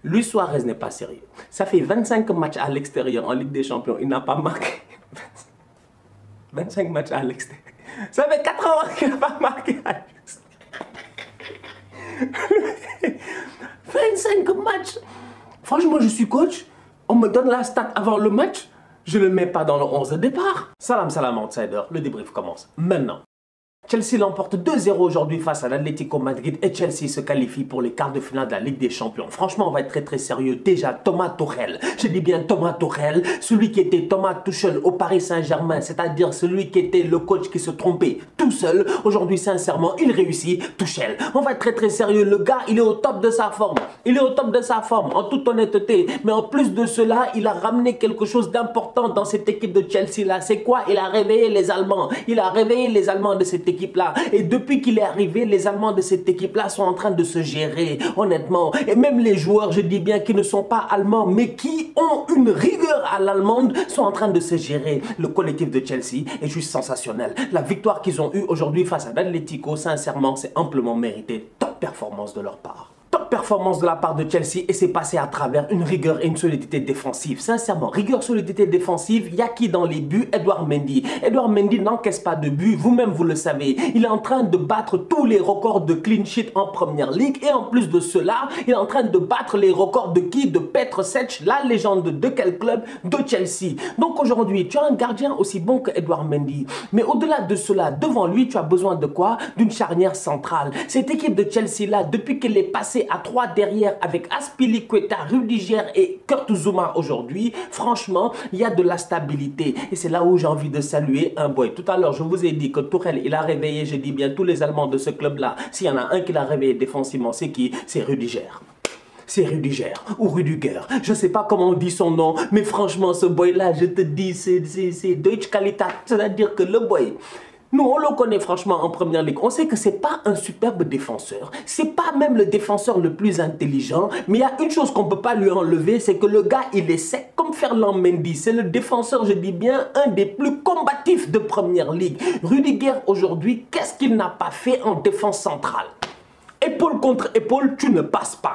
Luis Suarez n'est pas sérieux. Ça fait 25 matchs à l'extérieur en Ligue des Champions. Il n'a pas marqué. 25 matchs à l'extérieur. Ça fait 4 ans qu'il n'a pas marqué à l'extérieur. 25 matchs. Franchement, je suis coach. On me donne la stat avant le match. Je ne le mets pas dans le 11 de départ. Salam, salam, outsider. Le débrief commence maintenant. Chelsea l'emporte 2-0 aujourd'hui face à l'Atlético Madrid et Chelsea se qualifie pour les quarts de finale de la Ligue des Champions. Franchement, on va être très sérieux. Déjà, Thomas Tuchel, je dis bien Thomas Tuchel, celui qui était Thomas Tuchel au Paris Saint-Germain, c'est-à-dire celui qui était le coach qui se trompait tout seul. Aujourd'hui, sincèrement, il réussit. Tuchel, on va être très sérieux. Le gars, il est au top de sa forme. Il est au top de sa forme, en toute honnêteté. Mais en plus de cela, il a ramené quelque chose d'important dans cette équipe de Chelsea-là. C'est quoi? Il a réveillé les Allemands. Il a réveillé les Allemands de cette équipe-là. Et depuis qu'il est arrivé, les Allemands de cette équipe-là sont en train de se gérer, honnêtement. Et même les joueurs, je dis bien, qui ne sont pas allemands, mais qui ont une rigueur à l'allemande, sont en train de se gérer. Le collectif de Chelsea est juste sensationnel. La victoire qu'ils ont eue aujourd'hui face à l'Atlético, sincèrement, c'est amplement mérité. Top performance de leur part. Top performance de la part de Chelsea et c'est passé à travers une rigueur et une solidité défensive. Sincèrement, rigueur, solidité défensive, il y a qui dans les buts? Edouard Mendy. Edouard Mendy n'encaisse pas de but, vous-même vous le savez. Il est en train de battre tous les records de clean sheet en Première Ligue et en plus de cela, il est en train de battre les records de qui? De Petr Cech, la légende de quel club? De Chelsea. Donc aujourd'hui, tu as un gardien aussi bon que Edouard Mendy. Mais au-delà de cela, devant lui, tu as besoin de quoi? D'une charnière centrale. Cette équipe de Chelsea-là, depuis qu'elle est passée à 3 derrière avec Azpilicueta, Rudiger et Kurt Zouma aujourd'hui, franchement, il y a de la stabilité. Et c'est là où j'ai envie de saluer un boy. Tout à l'heure, je vous ai dit que Tuchel, il a réveillé, je dis bien, tous les Allemands de ce club-là. S'il y en a un qui l'a réveillé défensivement, c'est qui? C'est Rudiger. C'est Rudiger ou Rudiger. Je ne sais pas comment on dit son nom, mais franchement, ce boy-là, je te dis, c'est Deutsch Qualität. C'est-à-dire que le boy... Nous, on le connaît franchement en Première Ligue. On sait que ce n'est pas un superbe défenseur. Ce n'est pas même le défenseur le plus intelligent. Mais il y a une chose qu'on ne peut pas lui enlever, c'est que le gars, il est sec comme Ferland Mendy. C'est le défenseur, je dis bien, un des plus combatifs de Première Ligue. Rudiger, aujourd'hui, qu'est-ce qu'il n'a pas fait en défense centrale? Épaule contre épaule, tu ne passes pas.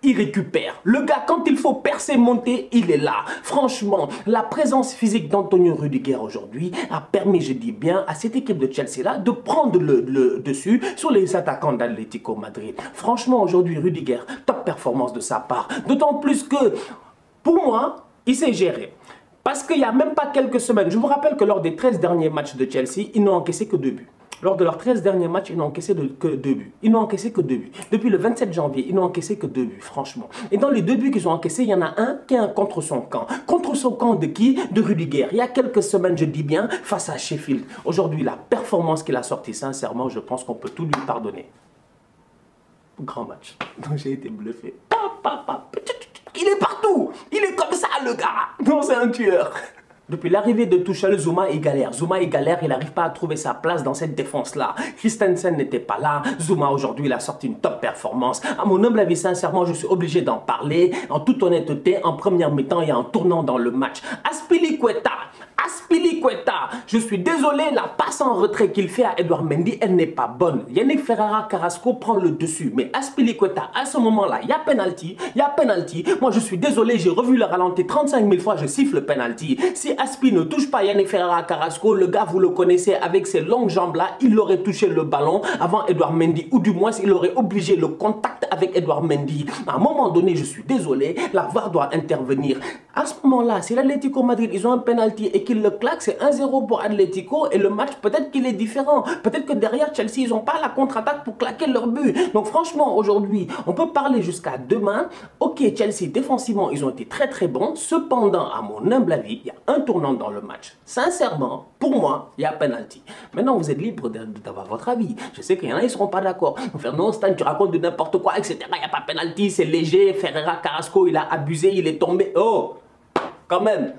Il récupère. Le gars, quand il faut percer, monter, il est là. Franchement, la présence physique d'Antonio Rudiger aujourd'hui a permis, je dis bien, à cette équipe de Chelsea-là de prendre le dessus sur les attaquants d'Atlético Madrid. Franchement, aujourd'hui, Rudiger, top performance de sa part. D'autant plus que, pour moi, il s'est géré. Parce qu'il n'y a même pas quelques semaines, je vous rappelle que lors des 13 derniers matchs de Chelsea, ils n'ont encaissé que 2 buts. Lors de leurs 13 derniers matchs, ils n'ont encaissé que 2 buts. Ils n'ont encaissé que 2 buts. Depuis le 27 janvier, ils n'ont encaissé que 2 buts, franchement. Et dans les 2 buts qu'ils ont encaissés, il y en a un qui est un contre son camp. Contre son camp de qui? De Rudiger. Il y a quelques semaines, je dis bien, face à Sheffield. Aujourd'hui, la performance qu'il a sortie, sincèrement, je pense qu'on peut tout lui pardonner. Grand match. Donc j'ai été bluffé. Il est partout. Il est comme ça, le gars. Non, c'est un tueur. Depuis l'arrivée de Tuchel, Zouma il galère. Zouma il galère, il n'arrive pas à trouver sa place dans cette défense-là. Christensen n'était pas là. Zouma aujourd'hui, il a sorti une top performance. À mon humble avis, sincèrement, je suis obligé d'en parler. En toute honnêteté, en première mi-temps, il y a un tournant dans le match. Azpilicueta, je suis désolé, la passe en retrait qu'il fait à Edouard Mendy, elle n'est pas bonne. Yannick Ferreira Carrasco prend le dessus. Mais Azpilicueta, à ce moment-là, il y a penalty. Moi, je suis désolé, j'ai revu le ralenti 35 000 fois, je siffle le penalty. Si Aspi ne touche pas Yannick Ferreira Carrasco, le gars, vous le connaissez, avec ses longues jambes-là, il aurait touché le ballon avant Edouard Mendy. Ou du moins, il aurait obligé le contact avec Edouard Mendy. À un moment donné, je suis désolé, la VAR doit intervenir. À ce moment-là, si l'Atlético Madrid, ils ont un penalty et qu'ils le claquent, c'est 1-0 pour Atlético et le match, peut-être qu'il est différent. Peut-être que derrière Chelsea, ils n'ont pas la contre-attaque pour claquer leur but. Donc franchement, aujourd'hui, on peut parler jusqu'à demain. Ok, Chelsea, défensivement, ils ont été très bons. Cependant, à mon humble avis, il y a un tournant dans le match. Sincèrement, pour moi, il y a penalty. Maintenant, vous êtes libre d'avoir votre avis. Je sais qu'il y en a, ils ne seront pas d'accord. Ils vont faire non, Stan, tu racontes de n'importe quoi, etc. Il n'y a pas penalty, c'est léger. Ferreira Carrasco, il a abusé, il est tombé. Oh, quand même.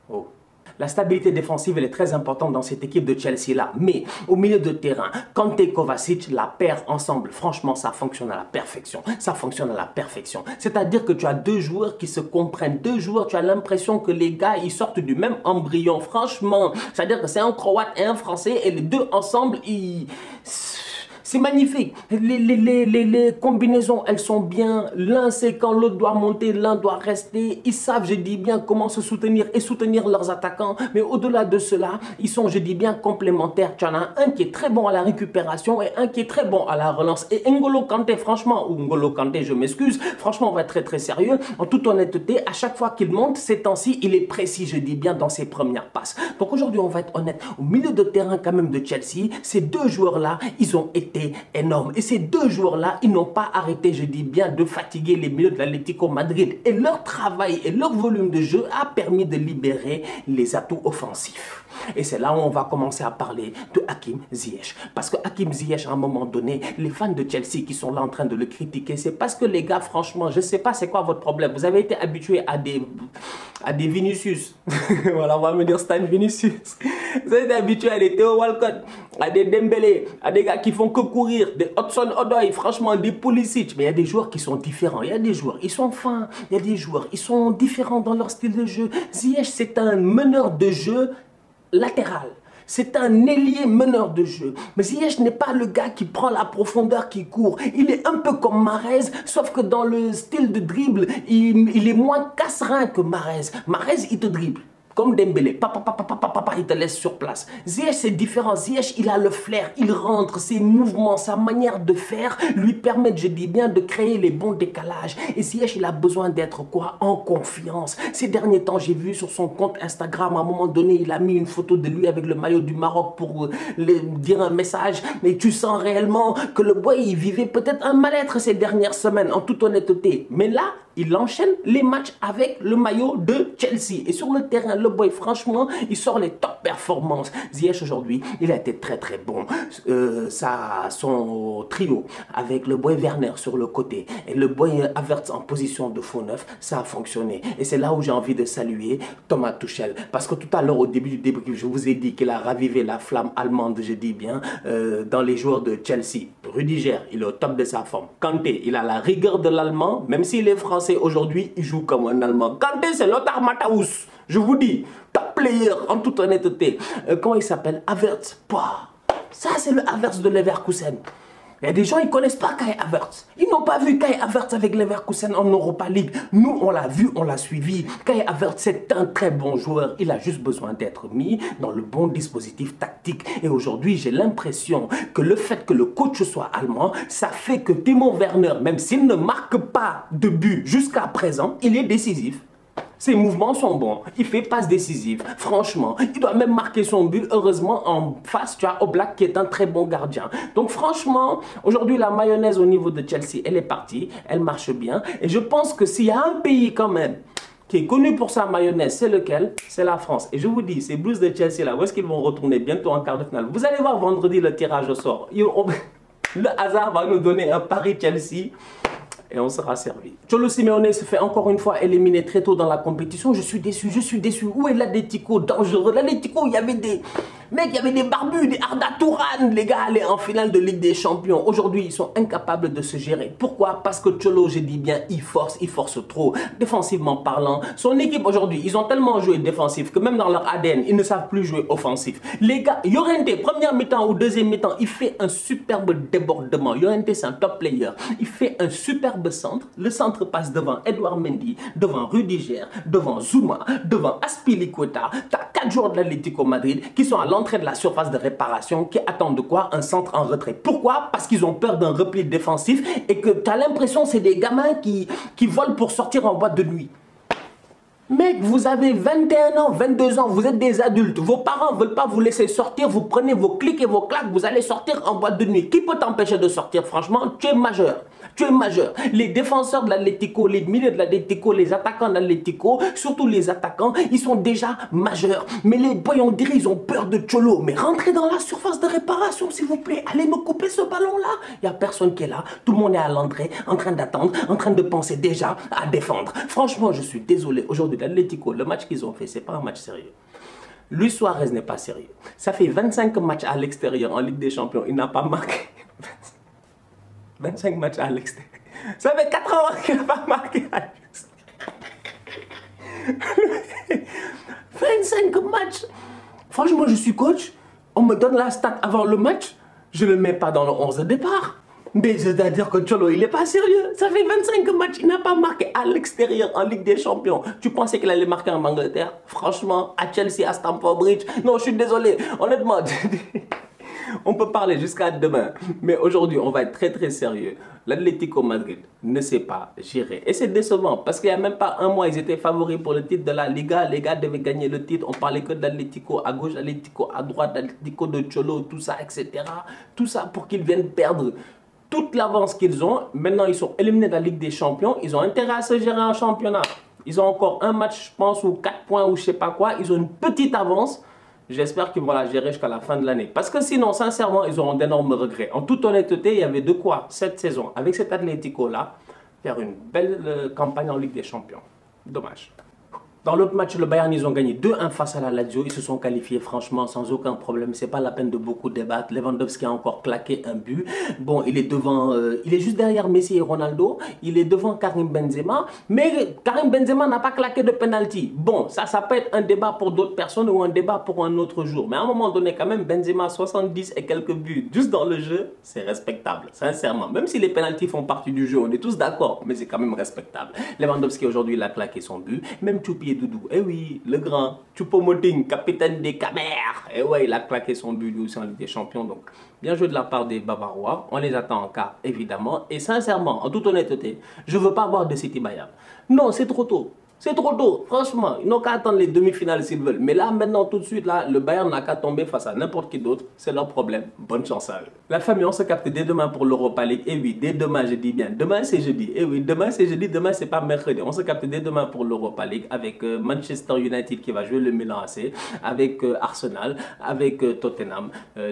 Oh. La stabilité défensive, elle est très importante dans cette équipe de Chelsea-là. Mais au milieu de terrain, Kanté et Kovacic, la paire ensemble, franchement, ça fonctionne à la perfection. Ça fonctionne à la perfection. C'est-à-dire que tu as 2 joueurs qui se comprennent. 2 joueurs, tu as l'impression que les gars, ils sortent du même embryon. Franchement, c'est-à-dire que c'est un Croate et un Français et les deux ensemble, ils... C'est magnifique. Les combinaisons, elles sont bien. L'un sait quand l'autre doit monter, l'un doit rester. Ils savent, je dis bien, comment se soutenir et soutenir leurs attaquants. Mais au-delà de cela, ils sont, je dis bien, complémentaires. Tu en as un qui est très bon à la récupération et un qui est très bon à la relance. Et N'Golo Kanté, franchement, ou N'Golo Kanté, je m'excuse, franchement, on va être très très sérieux. En toute honnêteté, à chaque fois qu'il monte, ces temps-ci, il est précis, je dis bien, dans ses premières passes. Donc aujourd'hui, on va être honnête. Au milieu de terrain quand même de Chelsea, ces deux joueurs-là, ils ont été énormes. Et ces deux joueurs-là, ils n'ont pas arrêté, je dis bien, de fatiguer les milieux de l'Atlético Madrid. Et leur travail et leur volume de jeu a permis de libérer les atouts offensifs. Et c'est là où on va commencer à parler de Hakim Ziyech. Parce que Hakim Ziyech, à un moment donné, les fans de Chelsea qui sont là en train de le critiquer, c'est parce que les gars, franchement, je ne sais pas c'est quoi votre problème. Vous avez été habitués à des Vinicius. Voilà, on va me dire Stan Vinicius. Vous avez été habitués à des Theo Walcott, à des Dembélé, à des gars qui font que courir, des Hudson-Odoi, franchement, des Pulisic. Mais il y a des joueurs qui sont différents. Il y a des joueurs, ils sont fins. Il y a des joueurs, ils sont différents dans leur style de jeu. Ziyech, c'est un meneur de jeu latéral. C'est un ailier meneur de jeu. Mais Ziyech n'est pas le gars qui prend la profondeur, qui court. Il est un peu comme Mahrez, sauf que dans le style de dribble, il est moins casse-rein que Mahrez. Mahrez, il te dribble. Comme Dembélé, il te laisse sur place. Ziyech, c'est différent. Ziyech, il a le flair, il rentre, ses mouvements, sa manière de faire lui permettent, je dis bien, de créer les bons décalages. Et Ziyech, il a besoin d'être quoi? En confiance. Ces derniers temps, j'ai vu sur son compte Instagram, à un moment donné, il a mis une photo de lui avec le maillot du Maroc pour dire un message. Mais tu sens réellement que le boy, il vivait peut-être un mal-être ces dernières semaines, en toute honnêteté. Mais là, il enchaîne les matchs avec le maillot de Chelsea. Et sur le terrain, le boy, franchement, il sort les top performances. Ziyech, aujourd'hui, il a été très très bon. Son trio avec le boy Werner sur le côté et le boy Havertz en position de faux neuf, ça a fonctionné. Et c'est là où j'ai envie de saluer Thomas Tuchel. Parce que tout à l'heure, au début du débrief, je vous ai dit qu'il a ravivé la flamme allemande, je dis bien, dans les joueurs de Chelsea. Rudiger, il est au top de sa forme. Kanté, il a la rigueur de l'allemand, même s'il est français aujourd'hui, il joue comme un allemand. Kanté, c'est Lothar Matthäus. Je vous dis, top player, en toute honnêteté. Comment il s'appelle? Havertz. Ça, c'est le Havertz de Leverkusen. Il y a des gens, ils ne connaissent pas Kai Havertz. Ils n'ont pas vu Kai Havertz avec Leverkusen en Europa League. Nous, on l'a vu, on l'a suivi. Kai Havertz, c'est un très bon joueur. Il a juste besoin d'être mis dans le bon dispositif tactique. Et aujourd'hui, j'ai l'impression que le fait que le coach soit allemand, ça fait que Timo Werner, même s'il ne marque pas de but jusqu'à présent, il est décisif. Ses mouvements sont bons, il fait passe décisive, franchement, il doit même marquer son but. Heureusement, en face, tu as Oblak qui est un très bon gardien. Donc franchement, aujourd'hui, la mayonnaise au niveau de Chelsea, elle est partie, elle marche bien. Et je pense que s'il y a un pays quand même qui est connu pour sa mayonnaise, c'est lequel? C'est la France. Et je vous dis, ces Blues de Chelsea là, où est-ce qu'ils vont retourner bientôt en quart de finale? Vous allez voir vendredi le tirage au sort. Le hasard va nous donner un Paris Chelsea. Et on sera servi. Cholo Simeone se fait encore une fois éliminer très tôt dans la compétition. Je suis déçu, je suis déçu. Où est l'Atlético dangereux? L'Atlético, il y avait des mecs, il y avait des barbus, des Arda Touran. Les gars allaient en finale de Ligue des Champions. Aujourd'hui, ils sont incapables de se gérer. Pourquoi? Parce que Cholo, je dis bien, il force trop. Défensivement parlant, son équipe aujourd'hui, ils ont tellement joué défensif que même dans leur ADN, ils ne savent plus jouer offensif. Les gars, Llorente, première mi-temps ou deuxième mi-temps, il fait un superbe débordement. Llorente, c'est un top player. Il fait un superbe centre. Le centre passe devant Edouard Mendy, devant Rudiger, devant Zouma, devant Azpilicueta. Tu as 4 joueurs de l'Atlético Madrid qui sont à l'entrée de la surface de réparation, qui attendent de quoi? Un centre en retrait. Pourquoi? Parce qu'ils ont peur d'un repli défensif et que tu as l'impression que c'est des gamins qui volent pour sortir en boîte de nuit. Mec, vous avez 21 ans, 22 ans, vous êtes des adultes. Vos parents ne veulent pas vous laisser sortir. Vous prenez vos clics et vos claques, vous allez sortir en boîte de nuit. Qui peut t'empêcher de sortir? Franchement, tu es majeur. Tu es majeur. Les défenseurs de l'Atlético, les milieux de l'Atlético, les attaquants de l'Atlético, surtout les attaquants, ils sont déjà majeurs. Mais les boys, on dirait, ils ont peur de Cholo. Mais rentrez dans la surface de réparation, s'il vous plaît. Allez me couper ce ballon-là. Il n'y a personne qui est là. Tout le monde est à l'entrée, en train d'attendre, en train de penser déjà à défendre. Franchement, je suis désolé. Aujourd'hui, l'Atlético, le match qu'ils ont fait, c'est pas un match sérieux. Luis Suarez n'est pas sérieux. Ça fait 25 matchs à l'extérieur en Ligue des Champions. Il n'a pas marqué. 25 matchs à l'extérieur. Ça fait 4 ans qu'il n'a pas marqué à l'extérieur. 25 matchs. Franchement, je suis coach. On me donne la stat avant le match. je ne le mets pas dans le 11 de départ. Mais c'est-à-dire que Cholo, il n'est pas sérieux. Ça fait 25 matchs, il n'a pas marqué à l'extérieur en Ligue des Champions. Tu pensais qu'il allait marquer en Angleterre? Franchement, à Chelsea, à Stamford Bridge. Non, je suis désolé. Honnêtement, on peut parler jusqu'à demain. Mais aujourd'hui, on va être très sérieux. L'Atlético Madrid ne sait pas gérer. Et c'est décevant parce qu'il n'y a même pas un mois, ils étaient favoris pour le titre de la Liga. Les gars devaient gagner le titre. On parlait que d'Atlético à gauche, Atlético à droite, Atlético de Cholo, tout ça, etc. Tout ça pour qu'ils viennent perdre toute l'avance qu'ils ont. Maintenant, ils sont éliminés de la Ligue des Champions. Ils ont intérêt à se gérer en championnat. Ils ont encore un match, je pense, ou 4 points ou je sais pas quoi. Ils ont une petite avance. J'espère qu'ils vont la gérer jusqu'à la fin de l'année. Parce que sinon, sincèrement, ils auront d'énormes regrets. En toute honnêteté, il y avait de quoi, cette saison, avec cet Atlético-là, faire une belle campagne en Ligue des Champions. Dommage. Dans l'autre match, le Bayern, ils ont gagné 2-1 face à la Lazio. Ils se sont qualifiés franchement sans aucun problème. C'est pas la peine de beaucoup débattre. Lewandowski a encore claqué un but. Bon, il est devant, il est juste derrière Messi et Ronaldo. Il est devant Karim Benzema. Mais Karim Benzema n'a pas claqué de penalty. Bon, ça peut être un débat pour d'autres personnes ou un débat pour un autre jour. Mais à un moment donné, quand même, Benzema 70 et quelques buts juste dans le jeu, c'est respectable. Sincèrement, même si les penaltys font partie du jeu, on est tous d'accord, mais c'est quand même respectable. Lewandowski aujourd'hui, il a claqué son but. Même Choupi Doudou, eh oui, le grand Choupo-Moting, capitaine des Camers, eh ouais, il a claqué son but lui aussi en Ligue des Champions. Donc, bien joué de la part des Bavarois. On les attend en quart, évidemment. Et sincèrement, en toute honnêteté, je ne veux pas voir de City Bayern. Non, c'est trop tôt. C'est trop tôt, franchement. Ils n'ont qu'à attendre les demi-finales s'ils veulent. Mais là, maintenant, tout de suite, là, le Bayern n'a qu'à tomber face à n'importe qui d'autre. C'est leur problème. Bonne chance à eux. La famille, on se capte dès demain pour l'Europa League. Et oui, dès demain, je dis bien. Demain, c'est jeudi. Et oui, demain, c'est jeudi. Demain, c'est pas mercredi. On se capte dès demain pour l'Europa League avec Manchester United qui va jouer le Milan AC, avec Arsenal, avec Tottenham.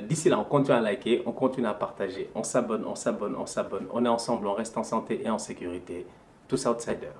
D'ici là, on continue à liker, on continue à partager. On s'abonne, on s'abonne, on s'abonne. On est ensemble, on reste en santé et en sécurité. Tous outsiders.